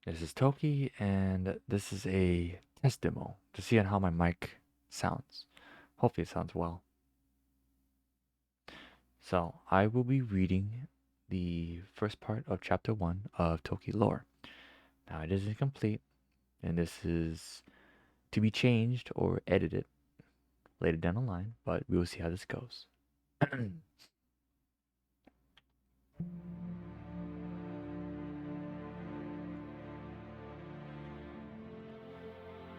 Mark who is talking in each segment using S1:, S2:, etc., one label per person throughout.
S1: This is Toki, and this is a test demo to see on how my mic sounds. Hopefully, it sounds well. So, I will be reading the first part of Chapter 1 of Toki lore. Now, it is incomplete, and this is to be changed or edited later down the line, but we will see how this goes.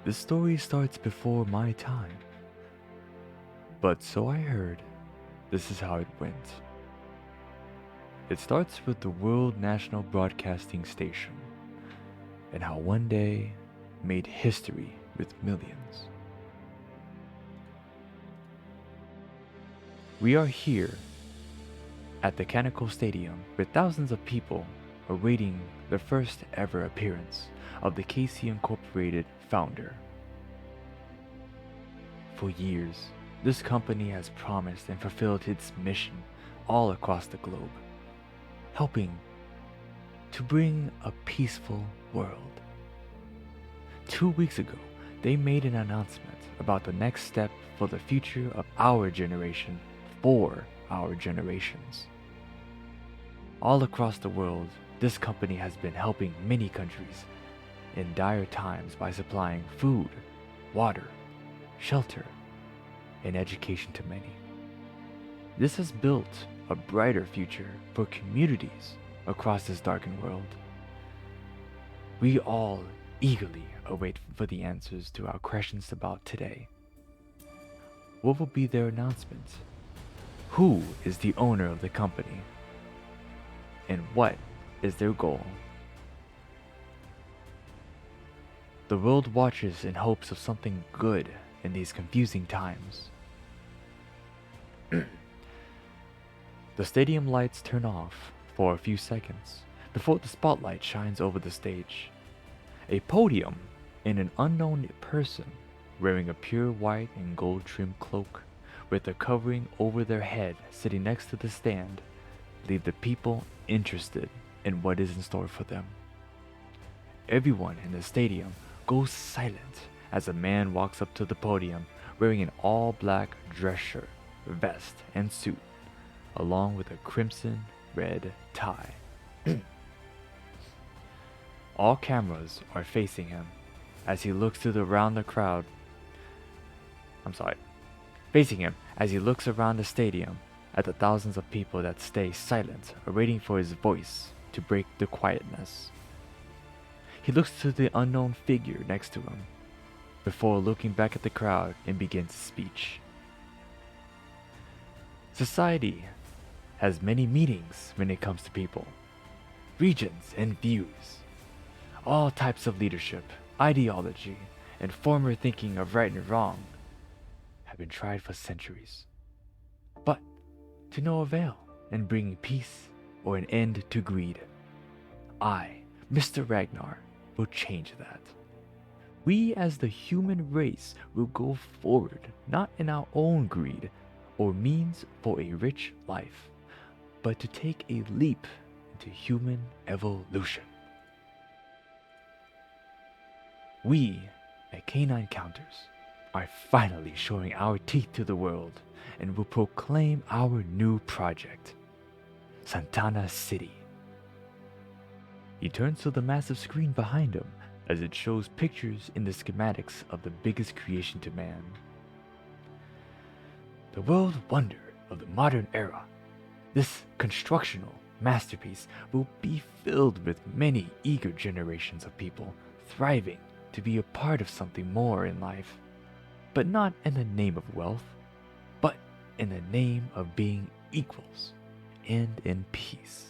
S1: The story starts before my time, but so I heard. This is how it went. It starts with the World National Broadcasting Station and how one day made history with millions. We are here at the Canonical Stadium with thousands of people awaiting the first ever appearance of the KC Incorporated founder. For years, this company has promised and fulfilled its mission all across the globe, helping to bring a peaceful world. 2 weeks ago, they made an announcement about the next step for the future of our generation for our generations. All across the world, this company has been helping many countries in dire times by supplying food, water, shelter, and education to many. This has built a brighter future for communities across this darkened world. We all eagerly await for the answers to our questions about today. What will be their announcement? Who is the owner of the company? And what is their goal? The world watches in hopes of something good in these confusing times. The stadium lights turn off for a few seconds before the spotlight shines over the stage. A podium and an unknown person wearing a pure white and gold trimmed cloak with a covering over their head sitting next to the stand leave the people interested in what is in store for them. Everyone in the stadium goes silent as a man walks up to the podium wearing an all-black dress shirt, vest, and suit, along with a crimson red tie. All cameras are facing him as he looks around the crowd. Facing him as he looks around the stadium at the thousands of people that stay silent, waiting for his voice to break the quietness. He looks to the unknown figure next to him before looking back at the crowd and begins his speech. Society has many meanings when it comes to people, regions, and views. All types of leadership, ideology, and former thinking of right and wrong have been tried for centuries, but to no avail in bringing peace or an end to greed. I, Mr. Ragnar, will change that. We as the human race will go forward not in our own greed or means for a rich life, but to take a leap into human evolution. We at Canine Counters are finally showing our teeth to the world and will proclaim our new project, Santana City. He turns to the massive screen behind him as it shows pictures in the schematics of the biggest creation to man. The world wonder of the modern era, this constructional masterpiece will be filled with many eager generations of people thriving to be a part of something more in life, but not in the name of wealth, but in the name of being equals and in peace.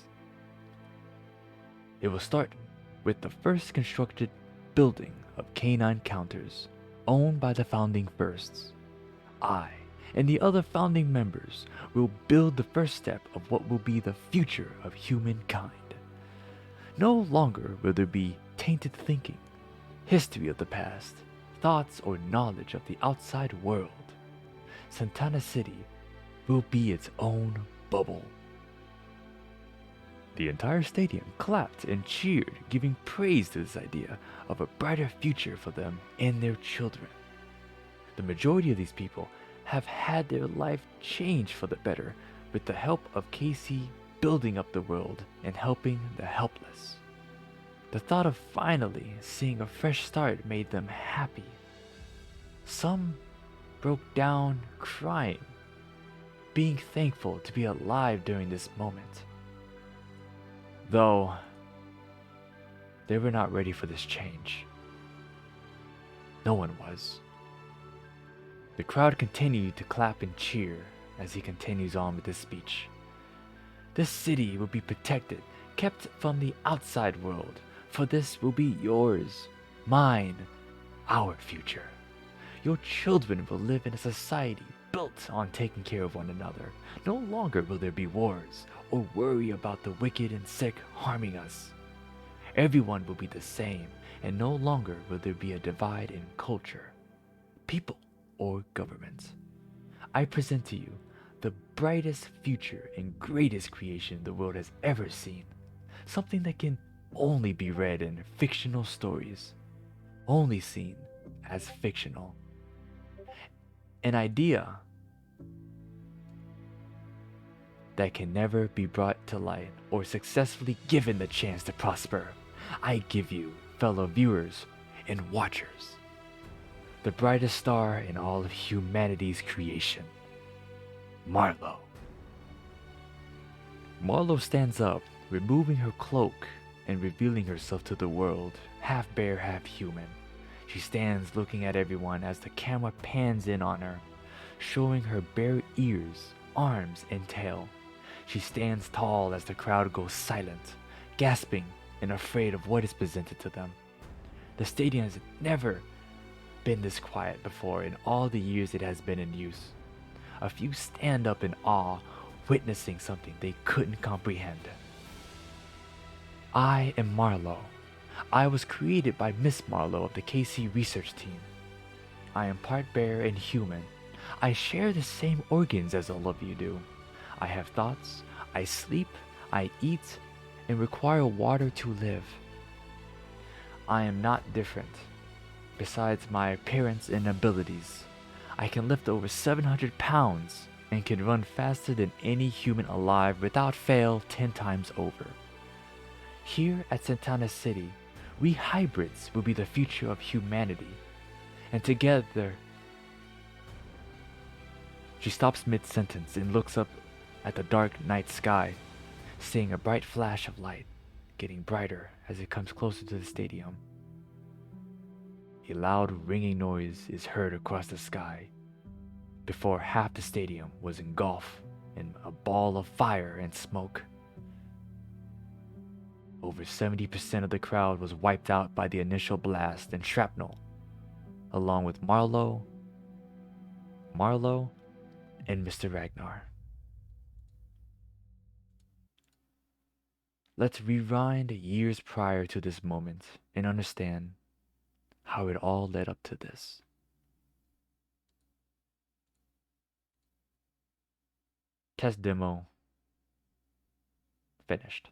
S1: It will start with the first constructed building of Canine Counters, owned by the founding firsts. I and the other founding members will build the first step of what will be the future of humankind. No longer will there be tainted thinking, history of the past, thoughts or knowledge of the outside world. Santana City will be its own bubble. The entire stadium clapped and cheered, giving praise to this idea of a brighter future for them and their children. The majority of these people have had their life changed for the better with the help of KC building up the world and helping the helpless. The thought of finally seeing a fresh start made them happy. Some broke down crying, being thankful to be alive during this moment. Though they were not ready for this change. No one was. The crowd continued to clap and cheer as he continues on with his speech. This city will be protected, kept from the outside world, for this will be yours, mine, our future. Your children will live in a society built on taking care of one another. No longer will there be wars or worry about the wicked and sick harming us. Everyone will be the same, and no longer will there be a divide in culture, people, or government. I present to you the brightest future and greatest creation the world has ever seen. Something that can only be read in fictional stories, only seen as fictional. An idea that can never be brought to light or successfully given the chance to prosper. I give you, fellow viewers and watchers, the brightest star in all of humanity's creation, Marlo. Marlo stands up, removing her cloak and revealing herself to the world, half bear, half human. She stands looking at everyone as the camera pans in on her, showing her bare ears, arms, and tail. She stands tall as the crowd goes silent, gasping and afraid of what is presented to them. The stadium has never been this quiet before in all the years it has been in use. A few stand up in awe, witnessing something they couldn't comprehend. I am Marlo. I was created by Miss Marlo of the KC research team. I am part bear and human. I share the same organs as all of you do. I have thoughts, I sleep, I eat, and require water to live. I am not different. Besides my appearance and abilities, I can lift over 700 pounds and can run faster than any human alive without fail 10 times over. Here at Santana City, we hybrids will be the future of humanity, and together. She stops mid-sentence and looks up at the dark night sky, seeing a bright flash of light, getting brighter as it comes closer to the stadium. A loud ringing noise is heard across the sky, before half the stadium was engulfed in a ball of fire and smoke. Over 70% of the crowd was wiped out by the initial blast and shrapnel, along with Marlo, and Mr. Ragnar. Let's rewind years prior to this moment and understand how it all led up to this. Test demo finished.